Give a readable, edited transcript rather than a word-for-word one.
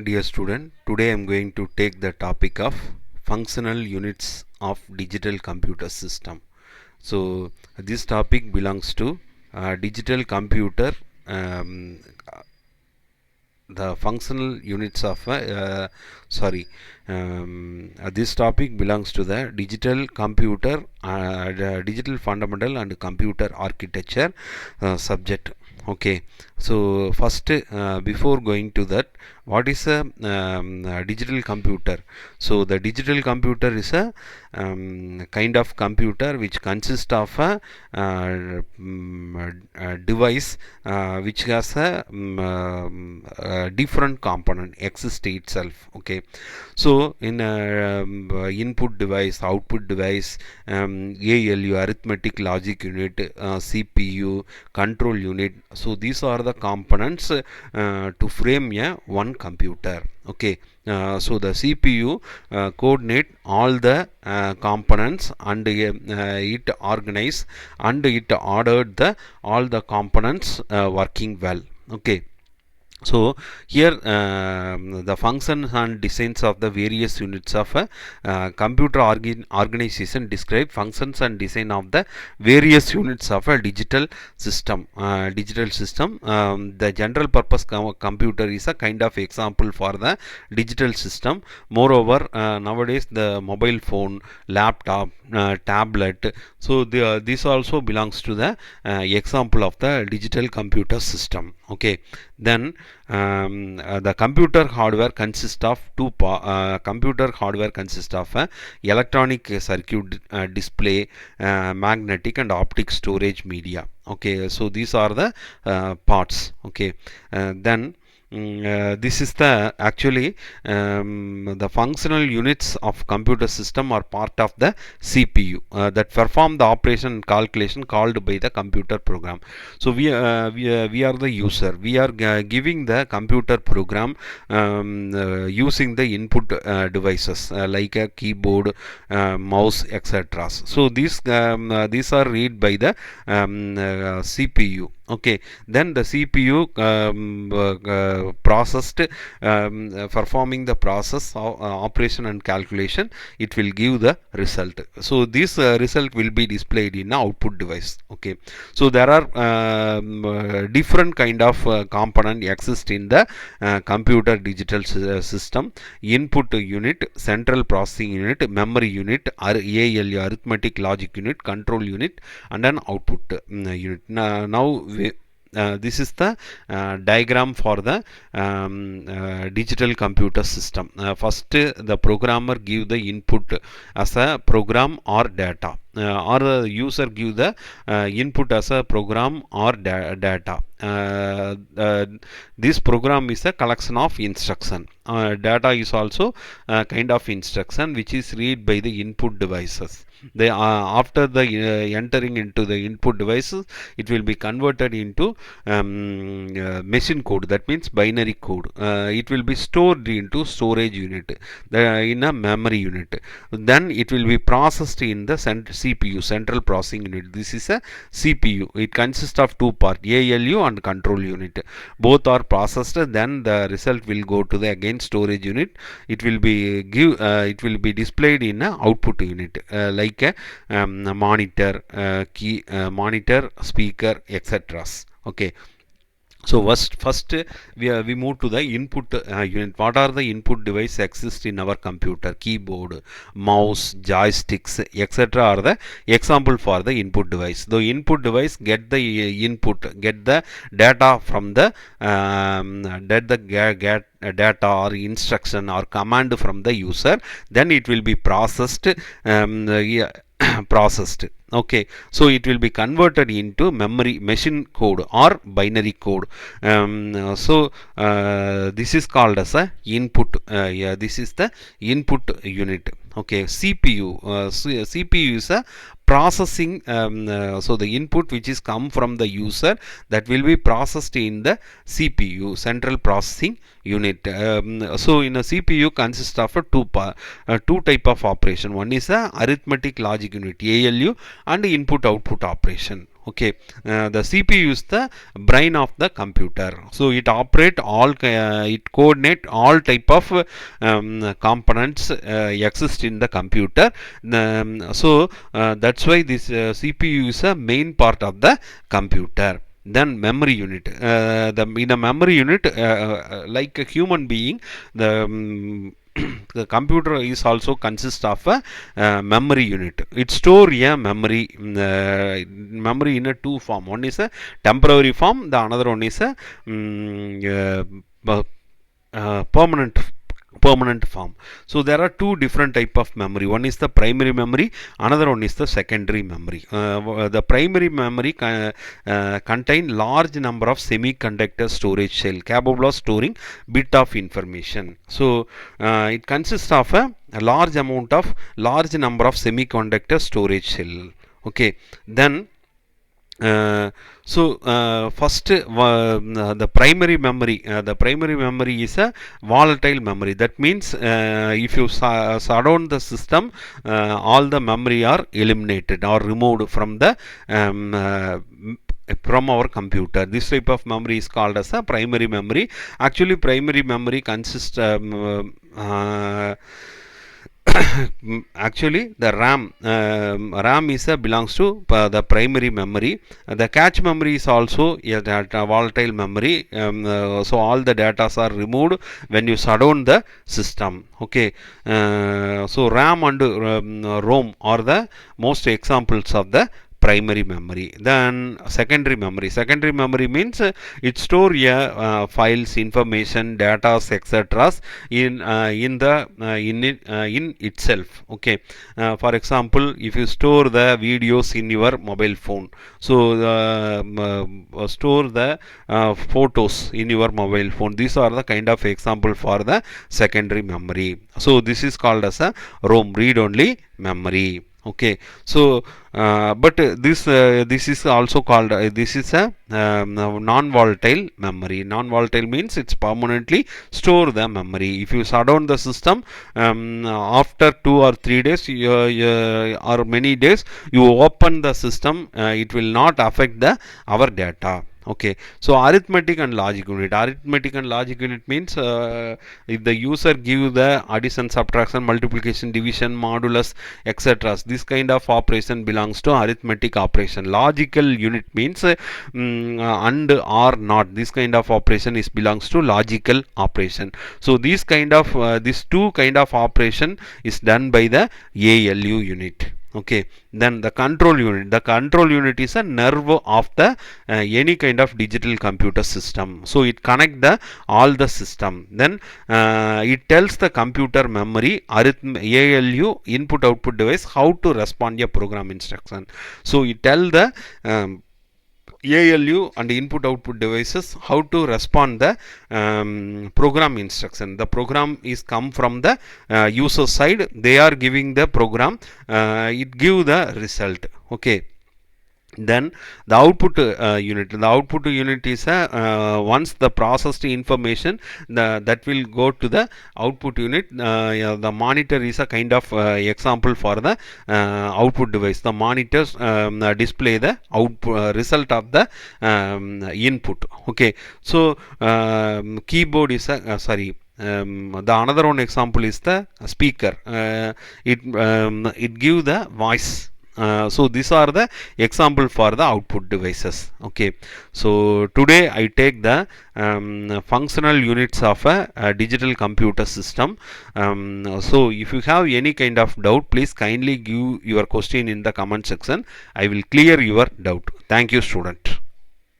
Dear student, today I am going to take the topic of functional units of digital computer system. So this topic belongs to digital computer, um, the functional units of this topic belongs to the digital computer, digital fundamental and computer architecture subject. Okay, so first, before going to that, what is a digital computer? So the digital computer is a kind of computer which consists of a device which has a different component exist itself. Okay, so in input device, output device, ALU, arithmetic logic unit, CPU, control unit. So these are the components to frame a one computer. Okay, so the CPU coordinate all the components and it organize and it ordered the all the components working well. Okay, so here the functions and designs of the various units of a computer organization describe functions and design of the various units of a digital system. The general purpose computer is a kind of example for the digital system. Moreover, nowadays the mobile phone, laptop, tablet, so this also belongs to the example of the digital computer system. Okay, then the computer hardware consists of computer hardware consists of electronic circuit, display, magnetic and optic storage media. Okay, so these are the parts. Okay, then this is the actually the functional units of computer system are part of the CPU that perform the operation and calculation called by the computer program. So we are the user. We are giving the computer program using the input devices like a keyboard, mouse, etc. So these are read by the CPU. Okay, then the CPU processed performing the process of operation and calculation, it will give the result. So this result will be displayed in output device. Okay, so there are different kind of component exist in the computer digital system: input unit, central processing unit, memory unit, ALU, arithmetic logic unit, control unit, and an output unit. Now this is the diagram for the digital computer system. First, the programmer give the input as a program or data, or the user give the input as a program or data. This program is a collection of instruction. Data is also a kind of instruction which is read by the input devices. They after the entering into the input devices, it will be converted into machine code, that means binary code. It will be stored into storage unit, in a memory unit. Then it will be processed in the CPU, central processing unit. This is a CPU. It consists of two parts, ALU and control unit. Both are processed, then the result will go to the again storage unit. It will be displayed in a output unit like a monitor, monitor, speaker, etc. Okay, so first we move to the input unit. What are the input device exist in our computer? Keyboard, mouse, joysticks, etc. are the example for the input device. The input device get the input, get the data from the data or instruction or command from the user. Then it will be processed. Processed. Okay, so it will be converted into memory machine code or binary code. This is called as a input. This is the input unit. Okay, CPU. CPU is a processing. So the input which is come from the user, that will be processed in the CPU, central processing unit. So in a CPU consists of two type of operation. One is a arithmetic logic unit, ALU, and input output operation. Okay, the CPU is the brain of the computer. So it operate all, it coordinate all type of components exist in the computer. That's why this CPU is a main part of the computer. Then memory unit. In a memory unit, like a human being, the computer is also consists of a memory unit. It store a memory in a two form. One is a temporary form, the another one is a permanent form. So there are two different type of memory. One is the primary memory, another one is the secondary memory. The primary memory contain large number of semiconductor storage cell capable of storing bit of information. So it consists of a large number of semiconductor storage cell. Okay, then first, the primary memory is a volatile memory. That means if you shut down the system, all the memory are eliminated or removed from the from our computer. This type of memory is called as a primary memory. Actually, primary memory consists actually the RAM is belongs to the primary memory. The cache memory is also a volatile memory. So all the data are removed when you shut down the system. Okay, so RAM and ROM are the most examples of the primary memory. Then secondary memory means it store files, information, data, etc. in itself. Okay, for example, if you store the videos in your mobile phone, so store the photos in your mobile phone. These are the kind of example for the secondary memory. So this is called as a ROM, read only memory. Okay, so but this is also called this is a non-volatile memory. Non-volatile means it's permanently store the memory. If you shut down the system after 2 or 3 days or many days, you open the system, it will not affect our data. Okay, so arithmetic and logic unit means if the user give the addition, subtraction, multiplication, division, modulus, etc. This kind of operation belongs to arithmetic operation. Logical unit means and or not. This kind of operation is belongs to logical operation. So this two kind of operation is done by the ALU unit. Okay, then the control unit is a nerve of the any kind of digital computer system. So it connect all the system. Then it tells the computer memory ALU input output device how to respond a program instruction. So it tell the ALU and input output devices how to respond the program instruction. The program is come from the user side. They are giving the program. It give the result. Okay. Then the output unit is once the processed information that will go to the output unit. The monitor is a kind of example for the output device. The monitors display the output result of the input. Okay, so keyboard is the another one example is the speaker. It give the voice. So these are the example for the output devices. Okay, so today I take the functional units of a digital computer system. So if you have any kind of doubt, please kindly give your question in the comment section. I will clear your doubt. Thank you, student.